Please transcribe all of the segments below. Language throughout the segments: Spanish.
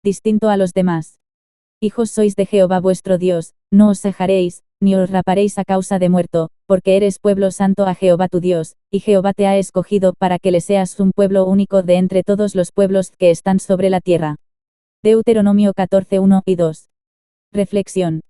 distinto a los demás. Hijos sois de Jehová vuestro Dios, no os cejaréis, ni os raparéis a causa de muerto, porque eres pueblo santo a Jehová tu Dios, y Jehová te ha escogido para que le seas un pueblo único de entre todos los pueblos que están sobre la tierra. Deuteronomio 14:1 y 2. Reflexión.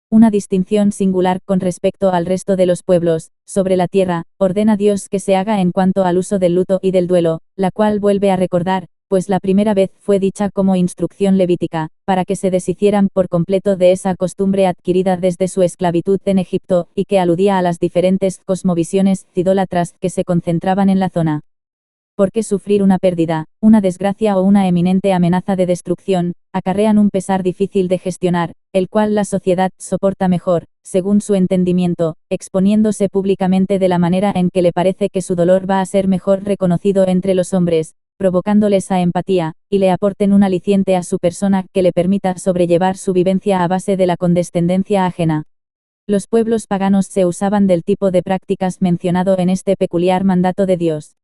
Una distinción singular con respecto al resto de los pueblos sobre la tierra, ordena Dios que se haga en cuanto al uso del luto y del duelo, la cual vuelve a recordar, pues la primera vez fue dicha como instrucción levítica, para que se deshicieran por completo de esa costumbre adquirida desde su esclavitud en Egipto, y que aludía a las diferentes cosmovisiones idólatras que se concentraban en la zona. ¿Por qué sufrir una pérdida, una desgracia o una eminente amenaza de destrucción acarrean un pesar difícil de gestionar, el cual la sociedad soporta mejor, según su entendimiento, exponiéndose públicamente de la manera en que le parece que su dolor va a ser mejor reconocido entre los hombres, provocándoles a empatía, y le aporten un aliciente a su persona que le permita sobrellevar su vivencia a base de la condescendencia ajena? Los pueblos paganos se usaban del tipo de prácticas mencionado en este peculiar mandato de Dios.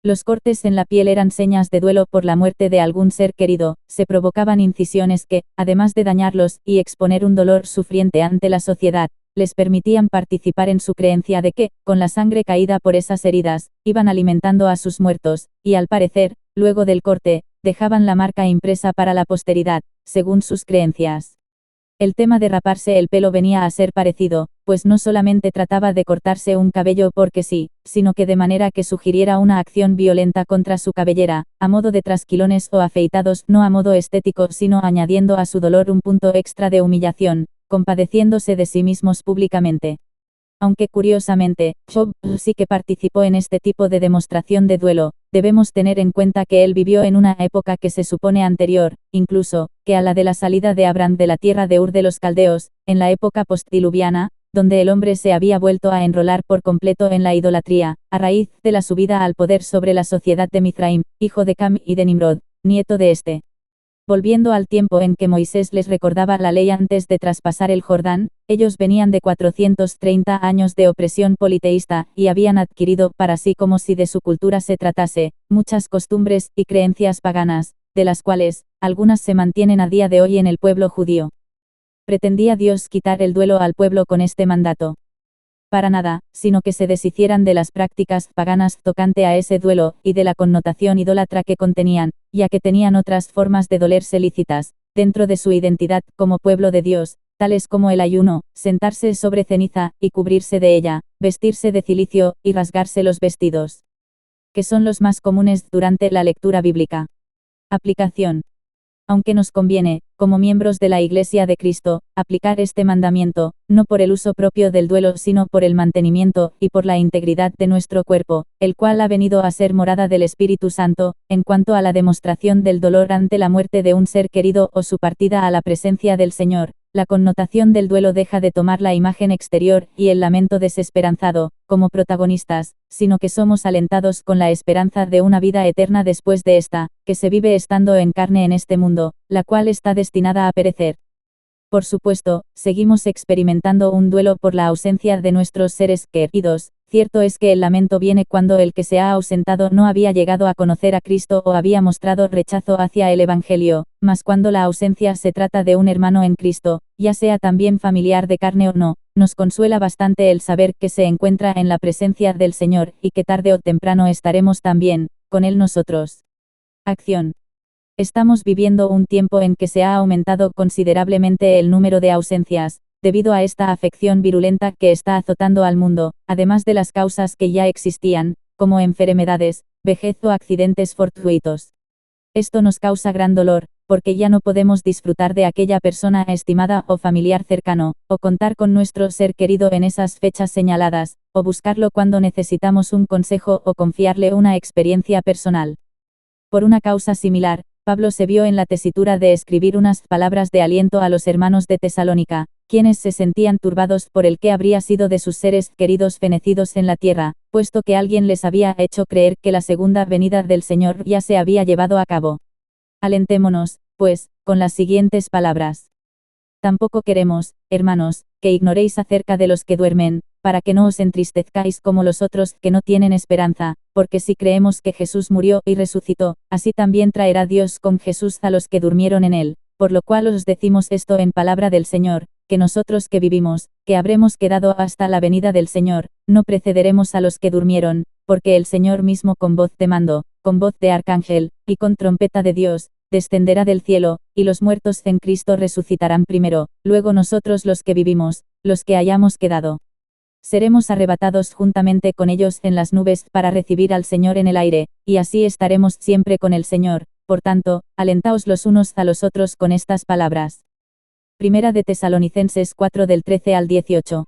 Los cortes en la piel eran señas de duelo por la muerte de algún ser querido, se provocaban incisiones que, además de dañarlos y exponer un dolor sufriente ante la sociedad, les permitían participar en su creencia de que, con la sangre caída por esas heridas, iban alimentando a sus muertos, y al parecer, luego del corte, dejaban la marca impresa para la posteridad, según sus creencias. El tema de raparse el pelo venía a ser parecido, pues no solamente trataba de cortarse un cabello porque sí, sino que de manera que sugiriera una acción violenta contra su cabellera, a modo de trasquilones o afeitados, no a modo estético sino añadiendo a su dolor un punto extra de humillación, compadeciéndose de sí mismos públicamente. Aunque curiosamente, Job sí que participó en este tipo de demostración de duelo, debemos tener en cuenta que él vivió en una época que se supone anterior, incluso, que a la de la salida de Abraham de la tierra de Ur de los Caldeos, en la época postdiluviana, donde el hombre se había vuelto a enrolar por completo en la idolatría, a raíz de la subida al poder sobre la sociedad de Mizraim, hijo de Cam y de Nimrod, nieto de este. Volviendo al tiempo en que Moisés les recordaba la ley antes de traspasar el Jordán, ellos venían de 430 años de opresión politeísta, y habían adquirido para sí, como si de su cultura se tratase, muchas costumbres y creencias paganas, de las cuales, algunas se mantienen a día de hoy en el pueblo judío. ¿Pretendía Dios quitar el duelo al pueblo con este mandato? Para nada, sino que se deshicieran de las prácticas paganas tocante a ese duelo, y de la connotación idólatra que contenían, ya que tenían otras formas de dolerse lícitas, dentro de su identidad como pueblo de Dios, tales como el ayuno, sentarse sobre ceniza, y cubrirse de ella, vestirse de cilicio, y rasgarse los vestidos, que son los más comunes durante la lectura bíblica. Aplicación. Aunque nos conviene, como miembros de la Iglesia de Cristo, aplicar este mandamiento, no por el uso propio del duelo sino por el mantenimiento y por la integridad de nuestro cuerpo, el cual ha venido a ser morada del Espíritu Santo, en cuanto a la demostración del dolor ante la muerte de un ser querido o su partida a la presencia del Señor. La connotación del duelo deja de tomar la imagen exterior y el lamento desesperanzado, como protagonistas, sino que somos alentados con la esperanza de una vida eterna después de esta, que se vive estando en carne en este mundo, la cual está destinada a perecer. Por supuesto, seguimos experimentando un duelo por la ausencia de nuestros seres queridos. Cierto es que el lamento viene cuando el que se ha ausentado no había llegado a conocer a Cristo o había mostrado rechazo hacia el Evangelio, mas cuando la ausencia se trata de un hermano en Cristo, ya sea también familiar de carne o no, nos consuela bastante el saber que se encuentra en la presencia del Señor, y que tarde o temprano estaremos también, con Él nosotros. Acción. Estamos viviendo un tiempo en que se ha aumentado considerablemente el número de ausencias, debido a esta afección virulenta que está azotando al mundo, además de las causas que ya existían, como enfermedades, vejez o accidentes fortuitos. Esto nos causa gran dolor, porque ya no podemos disfrutar de aquella persona estimada o familiar cercano, o contar con nuestro ser querido en esas fechas señaladas, o buscarlo cuando necesitamos un consejo o confiarle una experiencia personal. Por una causa similar, Pablo se vio en la tesitura de escribir unas palabras de aliento a los hermanos de Tesalónica, quienes se sentían turbados por el que habría sido de sus seres queridos fenecidos en la tierra, puesto que alguien les había hecho creer que la segunda venida del Señor ya se había llevado a cabo. Alentémonos, pues, con las siguientes palabras. Tampoco queremos, hermanos, que ignoréis acerca de los que duermen, para que no os entristezcáis como los otros que no tienen esperanza, porque si creemos que Jesús murió y resucitó, así también traerá Dios con Jesús a los que durmieron en él. Por lo cual os decimos esto en palabra del Señor, que nosotros que vivimos, que habremos quedado hasta la venida del Señor, no precederemos a los que durmieron, porque el Señor mismo con voz de mando, con voz de arcángel, y con trompeta de Dios, descenderá del cielo, y los muertos en Cristo resucitarán primero, luego nosotros los que vivimos, los que hayamos quedado. Seremos arrebatados juntamente con ellos en las nubes para recibir al Señor en el aire, y así estaremos siempre con el Señor. Por tanto, alentaos los unos a los otros con estas palabras. Primera de Tesalonicenses 4 del 13 al 18.